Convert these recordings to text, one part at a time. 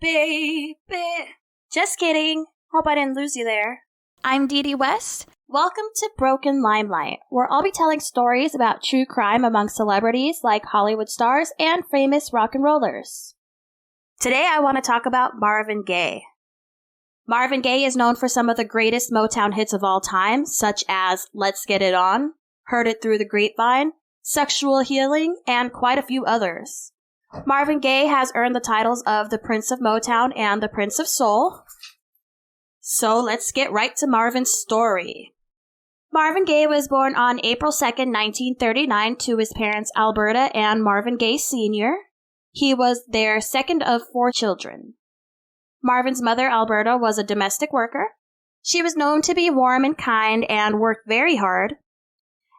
baby. Just kidding. Hope I didn't lose you there. I'm Dee Dee West. Welcome to Broken Limelight, where I'll be telling stories about true crime among celebrities like Hollywood stars and famous rock and rollers. Today I want to talk about Marvin Gaye. Marvin Gaye is known for some of the greatest Motown hits of all time, such as Let's Get It On, Heard It Through the Grapevine, Sexual Healing, and quite a few others. Marvin Gaye has earned the titles of the Prince of Motown and the Prince of Soul. So let's get right to Marvin's story. Marvin Gaye was born on April 2nd, 1939 to his parents Alberta and Marvin Gaye Sr. He was their second of 4 children. Marvin's mother, Alberta, was a domestic worker. She was known to be warm and kind and worked very hard.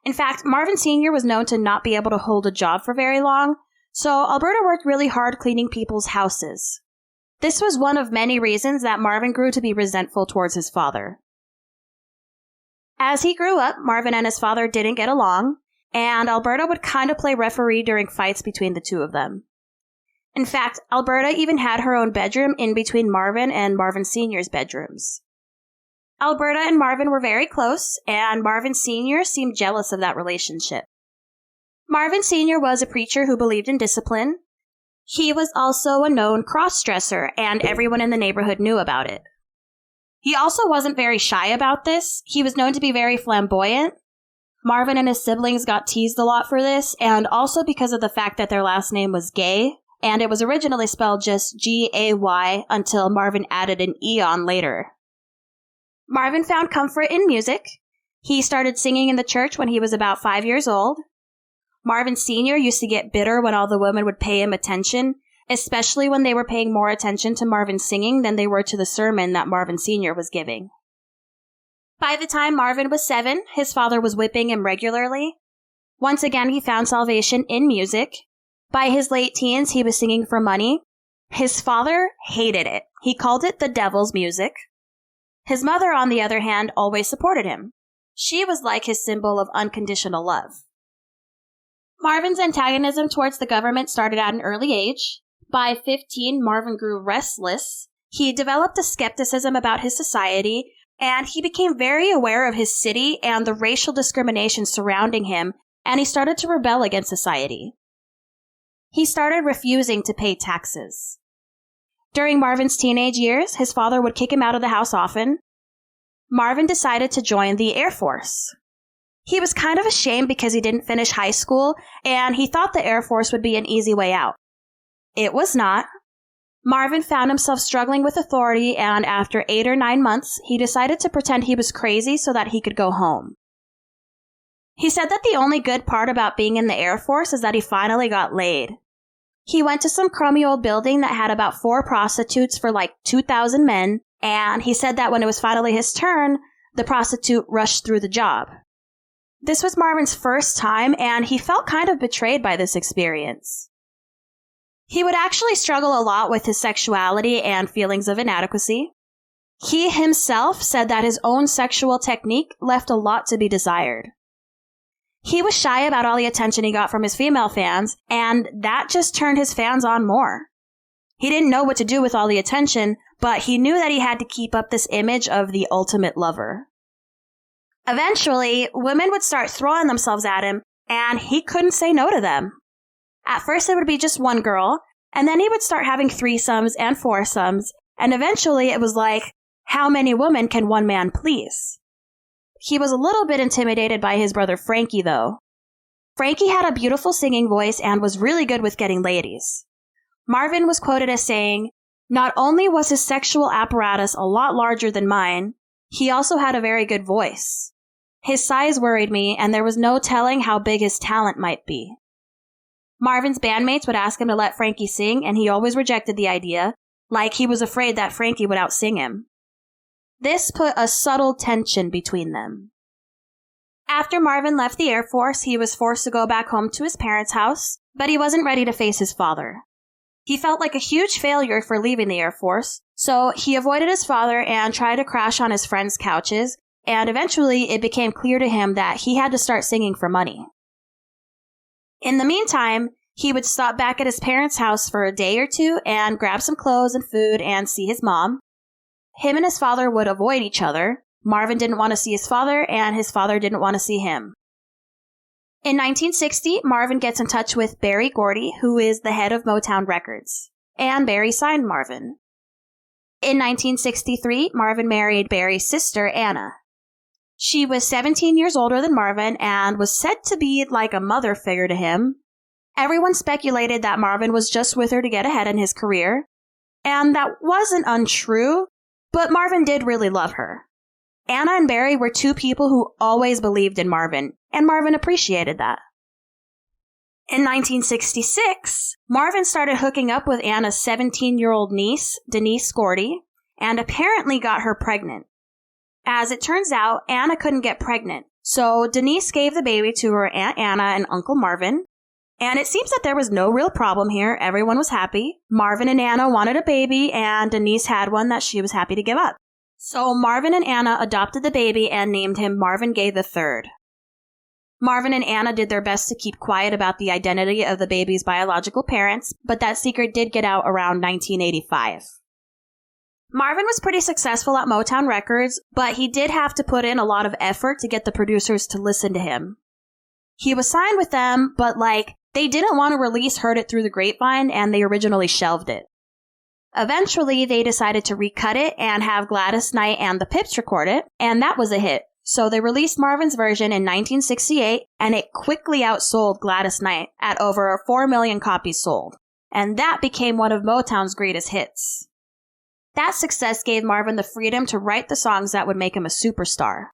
In fact, Marvin Sr. was known to not be able to hold a job for very long, so Alberta worked really hard cleaning people's houses. This was one of many reasons that Marvin grew to be resentful towards his father. As he grew up, Marvin and his father didn't get along, and Alberta would kind of play referee during fights between the two of them. In fact, Alberta even had her own bedroom in between Marvin and Marvin Sr.'s bedrooms. Alberta and Marvin were very close, and Marvin Sr. seemed jealous of that relationship. Marvin Sr. was a preacher who believed in discipline. He was also a known cross-dresser, and everyone in the neighborhood knew about it. He also wasn't very shy about this. He was known to be very flamboyant. Marvin and his siblings got teased a lot for this, and also because of the fact that their last name was Gay, and it was originally spelled just G-A-Y until Marvin added an E on later. Marvin found comfort in music. He started singing in the church when he was about 5 years old. Marvin Sr. used to get bitter when all the women would pay him attention, especially when they were paying more attention to Marvin singing than they were to the sermon that Marvin Sr. was giving. By the time Marvin was 7, his father was whipping him regularly. Once again, he found salvation in music. By his late teens, he was singing for money. His father hated it. He called it the devil's music. His mother, on the other hand, always supported him. She was like his symbol of unconditional love. Marvin's antagonism towards the government started at an early age. By 15, Marvin grew restless. He developed a skepticism about his society, and he became very aware of his city and the racial discrimination surrounding him, and he started to rebel against society. He started refusing to pay taxes. During Marvin's teenage years, his father would kick him out of the house often. Marvin decided to join the Air Force. He was kind of ashamed because he didn't finish high school, and he thought the Air Force would be an easy way out. It was not. Marvin found himself struggling with authority, and after 8 or 9 months, he decided to pretend he was crazy so that he could go home. He said that the only good part about being in the Air Force is that he finally got laid. He went to some crummy old building that had about 4 prostitutes for like 2,000 men, and he said that when it was finally his turn, the prostitute rushed through the job. This was Marvin's first time, and he felt kind of betrayed by this experience. He would actually struggle a lot with his sexuality and feelings of inadequacy. He himself said that his own sexual technique left a lot to be desired. He was shy about all the attention he got from his female fans, and that just turned his fans on more. He didn't know what to do with all the attention, but he knew that he had to keep up this image of the ultimate lover. Eventually, women would start throwing themselves at him, and he couldn't say no to them. At first, it would be just one girl, and then he would start having threesomes and foursomes, and eventually it was like, how many women can one man please? He was a little bit intimidated by his brother Frankie, though. Frankie had a beautiful singing voice and was really good with getting ladies. Marvin was quoted as saying, "Not only was his sexual apparatus a lot larger than mine, he also had a very good voice. His size worried me, and there was no telling how big his talent might be." Marvin's bandmates would ask him to let Frankie sing, and he always rejected the idea, like he was afraid that Frankie would outsing him. This put a subtle tension between them. After Marvin left the Air Force, he was forced to go back home to his parents' house, but he wasn't ready to face his father. He felt like a huge failure for leaving the Air Force, so he avoided his father and tried to crash on his friends' couches, and eventually it became clear to him that he had to start singing for money. In the meantime, He would stop back at his parents' house for a day or two and grab some clothes and food and see his mom. Him and his father would avoid each other. Marvin didn't want to see his father, and his father didn't want to see him. In 1960, Marvin gets in touch with Berry Gordy, who is the head of Motown Records, and Berry signed Marvin. In 1963, Marvin married Berry's sister, Anna. She was 17 years older than Marvin and was said to be like a mother figure to him. Everyone speculated that Marvin was just with her to get ahead in his career, and that wasn't untrue, but Marvin did really love her. Anna and Berry were two people who always believed in Marvin, and Marvin appreciated that. In 1966, Marvin started hooking up with Anna's 17-year-old niece, Denise Gordy, and apparently got her pregnant. As it turns out, Anna couldn't get pregnant, so Denise gave the baby to her Aunt Anna and Uncle Marvin, and it seems that there was no real problem here. Everyone was happy. Marvin and Anna wanted a baby, and Denise had one that she was happy to give up. So Marvin and Anna adopted the baby and named him Marvin Gaye III. Marvin and Anna did their best to keep quiet about the identity of the baby's biological parents, but that secret did get out around 1985. Marvin was pretty successful at Motown Records, but he did have to put in a lot of effort to get the producers to listen to him. He was signed with them, but they didn't want to release Heard It Through the Grapevine, and they originally shelved it. Eventually, they decided to recut it and have Gladys Knight and the Pips record it, and that was a hit. So they released Marvin's version in 1968, and it quickly outsold Gladys Knight at over 4 million copies sold. And that became one of Motown's greatest hits. That success gave Marvin the freedom to write the songs that would make him a superstar.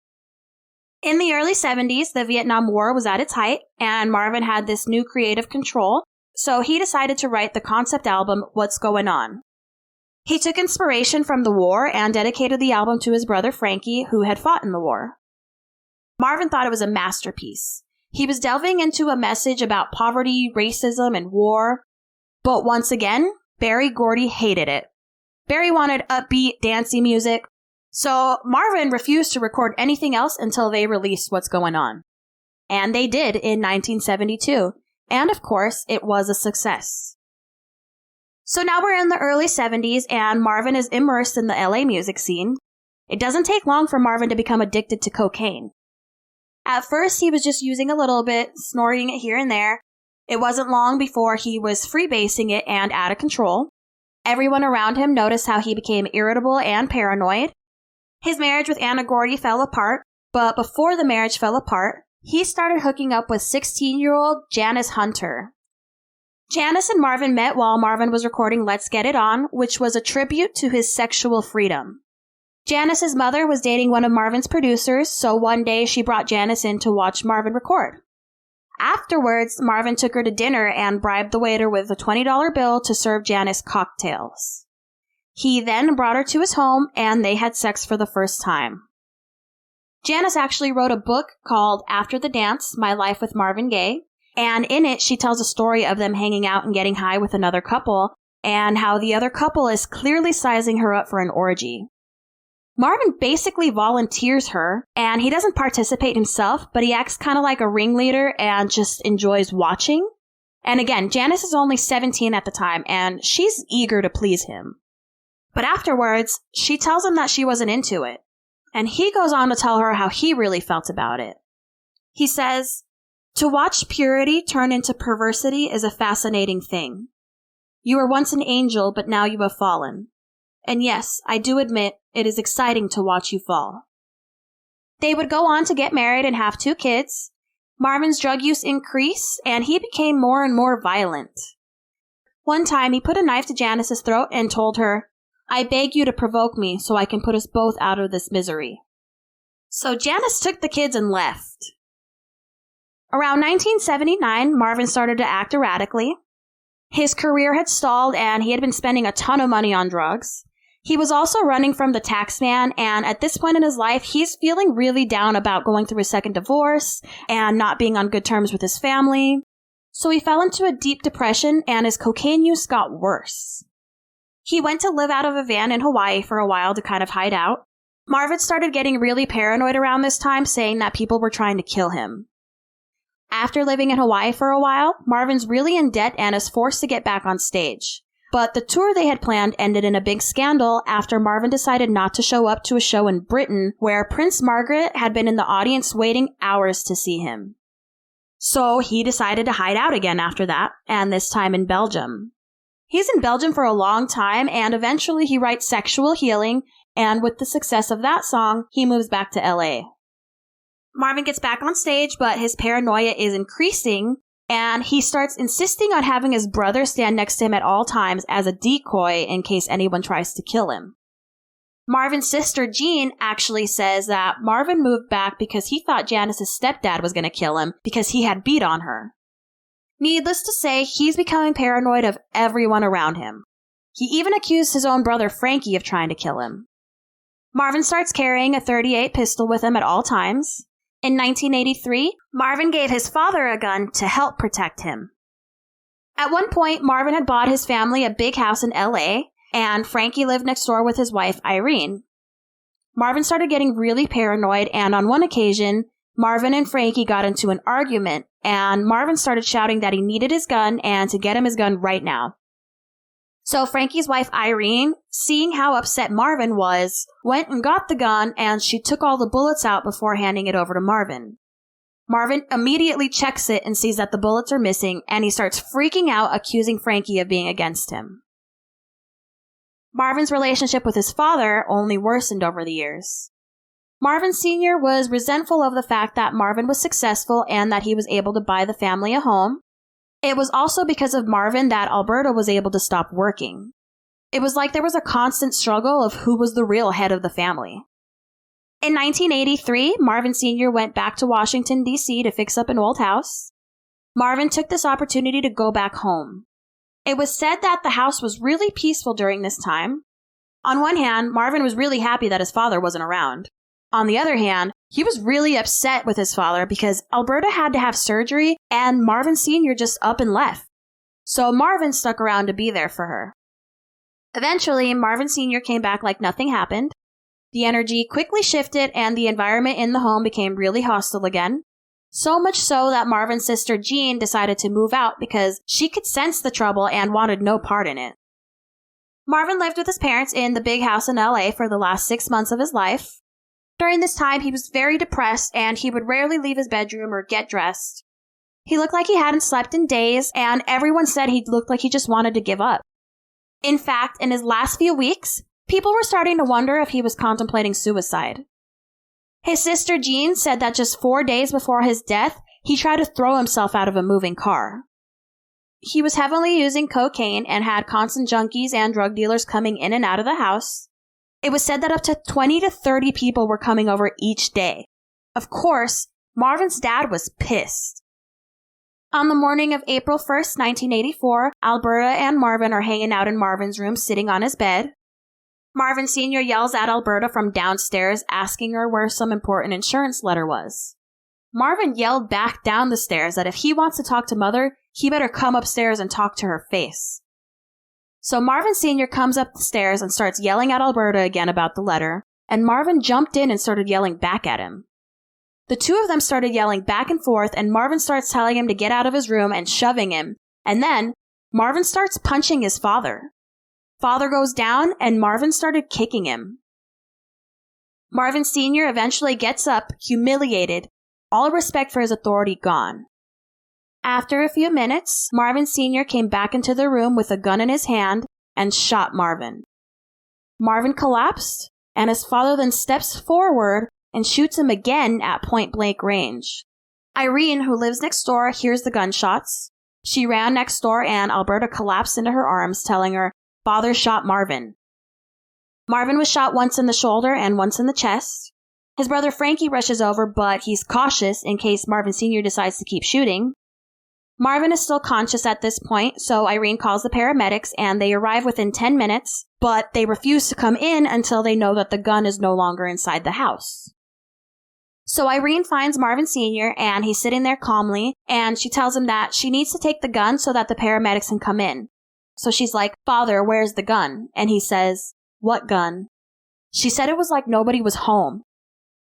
In the early 70s, the Vietnam War was at its height, and Marvin had this new creative control, so he decided to write the concept album, What's Going On. He took inspiration from the war and dedicated the album to his brother Frankie, who had fought in the war. Marvin thought it was a masterpiece. He was delving into a message about poverty, racism, and war. But once again, Berry Gordy hated it. Berry wanted upbeat, dancey music, so Marvin refused to record anything else until they released What's Going On. And they did in 1972, and of course, it was a success. So now we're in the early 70s, and Marvin is immersed in the LA music scene. It doesn't take long for Marvin to become addicted to cocaine. At first, he was just using a little bit, snorting it here and there. It wasn't long before he was freebasing it and out of control. Everyone around him noticed how he became irritable and paranoid. His marriage with Anna Gordy fell apart, but before the marriage fell apart, he started hooking up with 16-year-old Janice Hunter. Janice and Marvin met while Marvin was recording Let's Get It On, which was a tribute to his sexual freedom. Janice's mother was dating one of Marvin's producers, so one day she brought Janice in to watch Marvin record. Afterwards, Marvin took her to dinner and bribed the waiter with a $20 bill to serve Janice cocktails. He then brought her to his home, and they had sex for the first time. Janice actually wrote a book called After the Dance, My Life with Marvin Gaye, and in it, she tells a story of them hanging out and getting high with another couple, and how the other couple is clearly sizing her up for an orgy. Marvin basically volunteers her, and he doesn't participate himself, but he acts kind of like a ringleader and just enjoys watching. And again, Janice is only 17 at the time, and she's eager to please him. But afterwards, she tells him that she wasn't into it, and he goes on to tell her how he really felt about it. He says, "To watch purity turn into perversity is a fascinating thing. You were once an angel, but now you have fallen. And yes, I do admit, it is exciting to watch you fall." They would go on to get married and have 2 kids. Marvin's drug use increased, and he became more and more violent. One time, he put a knife to Janice's throat and told her, "I beg you to provoke me so I can put us both out of this misery." So Janice took the kids and left. Around 1979, Marvin started to act erratically. His career had stalled, and he had been spending a ton of money on drugs. He was also running from the tax man, and at this point in his life, he's feeling really down about going through his second divorce and not being on good terms with his family. So he fell into a deep depression, and his cocaine use got worse. He went to live out of a van in Hawaii for a while to kind of hide out. Marvin started getting really paranoid around this time, saying that people were trying to kill him. After living in Hawaii for a while, Marvin's really in debt and is forced to get back on stage. But the tour they had planned ended in a big scandal after Marvin decided not to show up to a show in Britain where Prince Margaret had been in the audience waiting hours to see him. So he decided to hide out again after that, and this time in Belgium. He's in Belgium for a long time, and eventually he writes Sexual Healing, and with the success of that song, he moves back to LA. Marvin gets back on stage, but his paranoia is increasing, and he starts insisting on having his brother stand next to him at all times as a decoy in case anyone tries to kill him. Marvin's sister, Jean, actually says that Marvin moved back because he thought Janice's stepdad was going to kill him because he had beat on her. Needless to say, he's becoming paranoid of everyone around him. He even accused his own brother Frankie of trying to kill him. Marvin starts carrying a .38 pistol with him at all times. In 1983, Marvin gave his father a gun to help protect him. At one point, Marvin had bought his family a big house in LA, and Frankie lived next door with his wife, Irene. Marvin started getting really paranoid, and on one occasion, Marvin and Frankie got into an argument, and Marvin started shouting that he needed his gun and to get him his gun right now. So Frankie's wife, Irene, seeing how upset Marvin was, went and got the gun, and she took all the bullets out before handing it over to Marvin. Marvin immediately checks it and sees that the bullets are missing, and he starts freaking out, accusing Frankie of being against him. Marvin's relationship with his father only worsened over the years. Marvin Sr. was resentful of the fact that Marvin was successful and that he was able to buy the family a home. It was also because of Marvin that Alberta was able to stop working. It was like there was a constant struggle of who was the real head of the family. In 1983, Marvin Sr. went back to Washington, D.C. to fix up an old house. Marvin took this opportunity to go back home. It was said that the house was really peaceful during this time. On one hand, Marvin was really happy that his father wasn't around. On the other hand, he was really upset with his father because Alberta had to have surgery and Marvin Sr. just up and left. So Marvin stuck around to be there for her. Eventually, Marvin Sr. came back like nothing happened. The energy quickly shifted and the environment in the home became really hostile again. So much so that Marvin's sister Jean decided to move out because she could sense the trouble and wanted no part in it. Marvin lived with his parents in the big house in LA for the last 6 months of his life. During this time, he was very depressed and he would rarely leave his bedroom or get dressed. He looked like he hadn't slept in days, and everyone said he looked like he just wanted to give up. In fact, in his last few weeks, people were starting to wonder if he was contemplating suicide. His sister Jean said that just 4 days before his death, he tried to throw himself out of a moving car. He was heavily using cocaine and had constant junkies and drug dealers coming in and out of the house. It was said that up to 20 to 30 people were coming over each day. Of course, Marvin's dad was pissed. On the morning of April 1st, 1984, Alberta and Marvin are hanging out in Marvin's room sitting on his bed. Marvin Sr. yells at Alberta from downstairs, asking her where some important insurance letter was. Marvin yelled back down the stairs that if he wants to talk to Mother, he better come upstairs and talk to her face. So Marvin Sr. comes up the stairs and starts yelling at Alberta again about the letter, and Marvin jumped in and started yelling back at him. The two of them started yelling back and forth, and Marvin starts telling him to get out of his room and shoving him, and then Marvin starts punching his father. Father goes down, and Marvin started kicking him. Marvin Sr. eventually gets up, humiliated, all respect for his authority gone. After a few minutes, Marvin Sr. came back into the room with a gun in his hand and shot Marvin. Marvin collapsed, and his father then steps forward and shoots him again at point-blank range. Irene, who lives next door, hears the gunshots. She ran next door, and Alberta collapsed into her arms, telling her, "Father shot Marvin." Marvin was shot once in the shoulder and once in the chest. His brother Frankie rushes over, but he's cautious in case Marvin Sr. decides to keep shooting. Marvin is still conscious at this point, so Irene calls the paramedics and they arrive within 10 minutes, but they refuse to come in until they know that the gun is no longer inside the house. So Irene finds Marvin Sr. and he's sitting there calmly, and she tells him that she needs to take the gun so that the paramedics can come in. So she's like, "Father, where's the gun?" And he says, "What gun?" She said it was like nobody was home.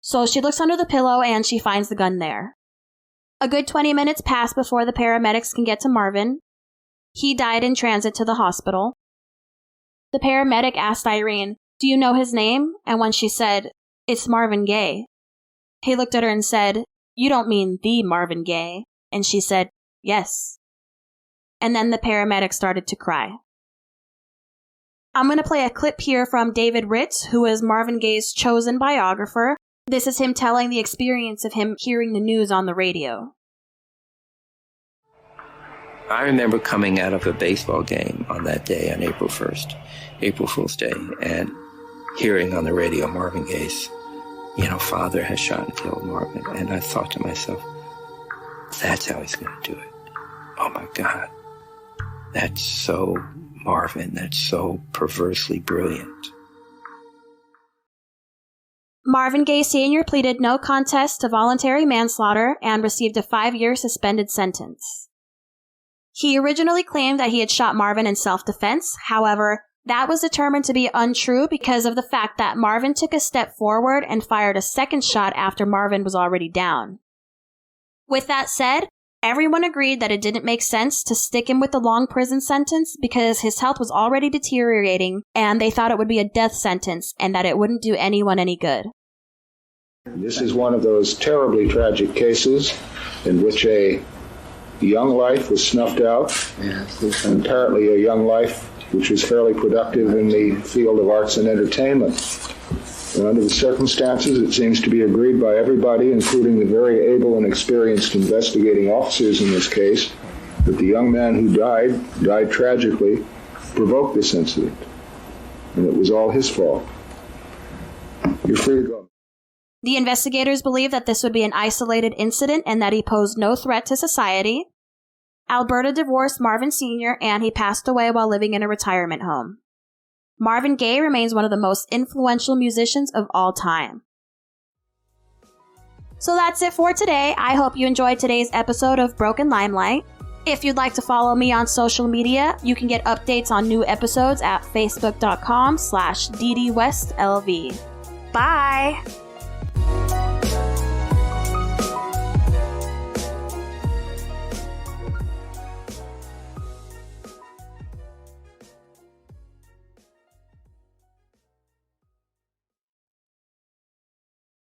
So she looks under the pillow and she finds the gun there. A good 20 minutes pass before the paramedics can get to Marvin. He died in transit to the hospital. The paramedic asked Irene, "Do you know his name?" And when she said, "It's Marvin Gaye," he looked at her and said, "You don't mean the Marvin Gaye?" And she said, "Yes." And then the paramedic started to cry. I'm going to play a clip here from David Ritz, who is Marvin Gaye's chosen biographer. This is him telling the experience of him hearing the news on the radio. I remember coming out of a baseball game on that day, on April 1st, April Fool's Day, and hearing on the radio Marvin Gaye's, father has shot and killed Marvin. And I thought to myself, that's how he's going to do it. Oh my God. That's so Marvin. That's so perversely brilliant. Marvin Gaye Sr. pleaded no contest to voluntary manslaughter and received a 5-year suspended sentence. He originally claimed that he had shot Marvin in self-defense. However, that was determined to be untrue because of the fact that Marvin took a step forward and fired a second shot after Marvin was already down. With that said, everyone agreed that it didn't make sense to stick him with a long prison sentence because his health was already deteriorating and they thought it would be a death sentence and that it wouldn't do anyone any good. This is one of those terribly tragic cases in which a young life was snuffed out, and apparently a young life which was fairly productive in the field of arts and entertainment. And under the circumstances, it seems to be agreed by everybody, including the very able and experienced investigating officers in this case, that the young man who died tragically, provoked this incident. And it was all his fault. You're free to go. The investigators believe that this would be an isolated incident and that he posed no threat to society. Alberta divorced Marvin Sr. and he passed away while living in a retirement home. Marvin Gaye remains one of the most influential musicians of all time. So that's it for today. I hope you enjoyed today's episode of Broken Limelight. If you'd like to follow me on social media, you can get updates on new episodes at facebook.com/ddwestlv. Bye!